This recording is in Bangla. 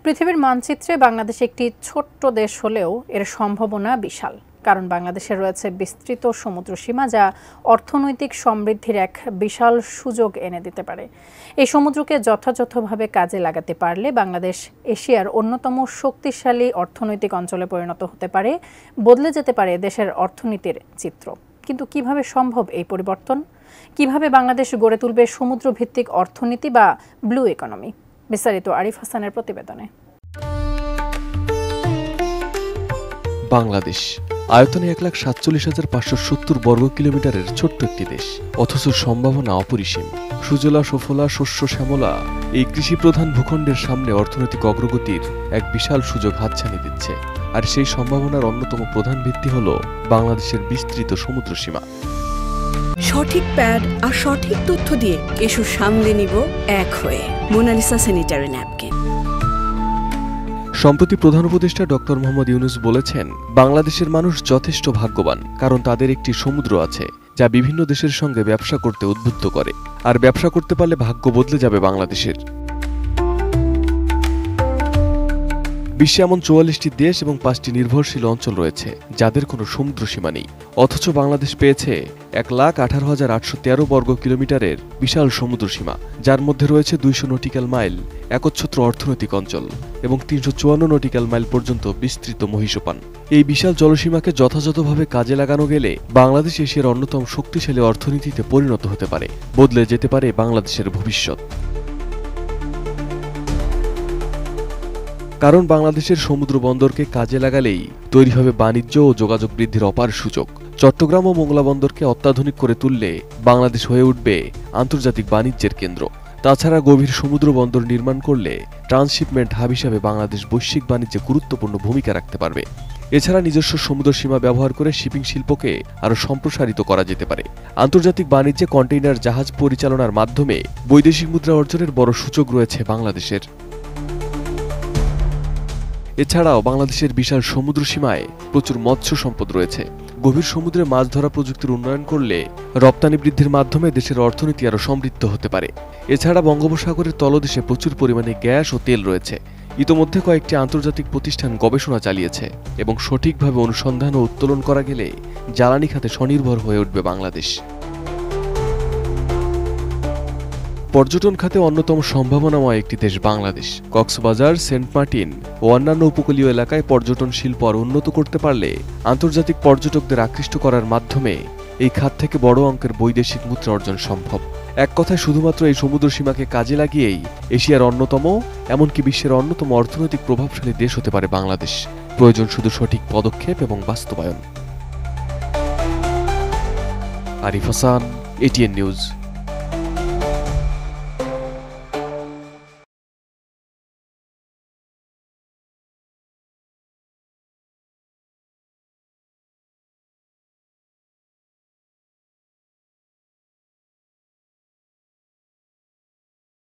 পৃথিবীর মানচিত্রে বাংলাদেশ একটি ছোট্ট দেশ হলেও এর সম্ভাবনা বিশাল। কারণ বাংলাদেশের রয়েছে বিস্তৃত সমুদ্রসীমা, যা অর্থনৈতিক সমৃদ্ধির এক বিশাল সুযোগ এনে দিতে পারে। এই সমুদ্রকে যথাযথভাবে কাজে লাগাতে পারলে বাংলাদেশ এশিয়ার অন্যতম শক্তিশালী অর্থনৈতিক অঞ্চলে পরিণত হতে পারে, বদলে যেতে পারে দেশের অর্থনীতির চিত্র। কিন্তু কিভাবে সম্ভব এই পরিবর্তন? কিভাবে বাংলাদেশ গড়ে তুলবে সমুদ্রভিত্তিক অর্থনীতি বা ব্লু ইকোনমি? বিস্তারিত আরিফ হাসানের প্রতিবেদনে। বাংলাদেশ আয়তনে 1,47,570 বর্গ কিলোমিটারের ছোট্ট একটি দেশ, অথচ সম্ভাবনা অপরিসীম। সুজলা সুফলা শস্য শ্যামলা এই কৃষি প্রধান ভূখণ্ডের সামনে অর্থনৈতিক অগ্রগতির এক বিশাল সুযোগ হাতছানি দিচ্ছে। আর সেই সম্ভাবনার অন্যতম প্রধান ভিত্তি হল বাংলাদেশের বিস্তৃত সমুদ্রসীমা। সঠিক প্যাড আর সঠিক তথ্য দিয়ে এসো সামলে নিব এক হয়ে মোনালিসা স্যানিটারি ন্যাপকিন। সম্প্রতি প্রধান উপদেষ্টা ডক্টর মোহাম্মদ ইউনূস বলেছেন, বাংলাদেশের মানুষ যথেষ্ট ভাগ্যবান, কারণ তাদের একটি সমুদ্র আছে যা বিভিন্ন দেশের সঙ্গে ব্যবসা করতে উদ্বুদ্ধ করে। আর ব্যবসা করতে পারলে ভাগ্য বদলে যাবে বাংলাদেশের। বিশ্বে এমন 44টি দেশ এবং 5টি নির্ভরশীল অঞ্চল রয়েছে যাদের কোনো সমুদ্রসীমা নেই, অথচ বাংলাদেশ পেয়েছে 1,18,813 বর্গ কিলোমিটারের বিশাল সমুদ্রসীমা, যার মধ্যে রয়েছে 200 নটিক্যাল মাইল একচ্ছত্র অর্থনৈতিক অঞ্চল এবং 354 নটিক্যাল মাইল পর্যন্ত বিস্তৃত মহীসোপান। এই বিশাল জলসীমাকে যথাযথভাবে কাজে লাগানো গেলে বাংলাদেশ এশিয়ার অন্যতম শক্তিশালী অর্থনীতিতে পরিণত হতে পারে, বদলে যেতে পারে বাংলাদেশের ভবিষ্যৎ। কারণ বাংলাদেশের সমুদ্র বন্দরকে কাজে লাগালেই তৈরি হবে বাণিজ্য ও যোগাযোগ বৃদ্ধির অপার সুযোগ। চট্টগ্রাম ও মোংলা বন্দরকে অত্যাধুনিক করে তুললে বাংলাদেশ হয়ে উঠবে আন্তর্জাতিক বাণিজ্যের কেন্দ্র। তাছাড়া গভীর সমুদ্র বন্দর নির্মাণ করলে ট্রান্সশিপমেন্ট হাব হিসাবে বাংলাদেশ বৈশ্বিক বাণিজ্যে গুরুত্বপূর্ণ ভূমিকা রাখতে পারবে। এছাড়া নিজস্ব সমুদ্র সীমা ব্যবহার করে শিপিং শিল্পকে আরও সম্প্রসারিত করা যেতে পারে। আন্তর্জাতিক বাণিজ্যে কন্টেইনার জাহাজ পরিচালনার মাধ্যমে বৈদেশিক মুদ্রা অর্জনের বড় সুযোগ রয়েছে বাংলাদেশের। এছাড়াও বাংলাদেশের বিশাল সমুদ্র সীমায় প্রচুর মৎস্য সম্পদ রয়েছে। গভীর সমুদ্রে মাছ ধরা প্রযুক্তির উন্নয়ন করলে রপ্তানি বৃদ্ধির মাধ্যমে দেশের অর্থনীতি আরও সমৃদ্ধ হতে পারে। এছাড়া বঙ্গোপসাগরের তলদেশে প্রচুর পরিমাণে গ্যাস ও তেল রয়েছে। ইতোমধ্যে কয়েকটি আন্তর্জাতিক প্রতিষ্ঠান গবেষণা চালিয়েছে এবং সঠিকভাবে অনুসন্ধান ও উত্তোলন করা গেলে জ্বালানি খাতে স্বনির্ভর হয়ে উঠবে বাংলাদেশ। পর্যটন খাতে অন্যতম সম্ভাবনাময় একটি দেশ বাংলাদেশ। কক্সবাজার, সেন্ট মার্টিন ও অন্যান্য উপকূলীয় এলাকায় পর্যটন শিল্প আরও উন্নত করতে পারলে আন্তর্জাতিক পর্যটকদের আকৃষ্ট করার মাধ্যমে এই খাত থেকে বড় অঙ্কের বৈদেশিক মুদ্রা অর্জন সম্ভব। এক কথায় শুধুমাত্র এই সমুদ্র সীমাকে কাজে লাগিয়েই এশিয়ার অন্যতম, এমনকি বিশ্বের অন্যতম অর্থনৈতিক প্রভাবশালী দেশ হতে পারে বাংলাদেশ। প্রয়োজন শুধু সঠিক পদক্ষেপ এবং বাস্তবায়ন। Arif Hasan, ATN news.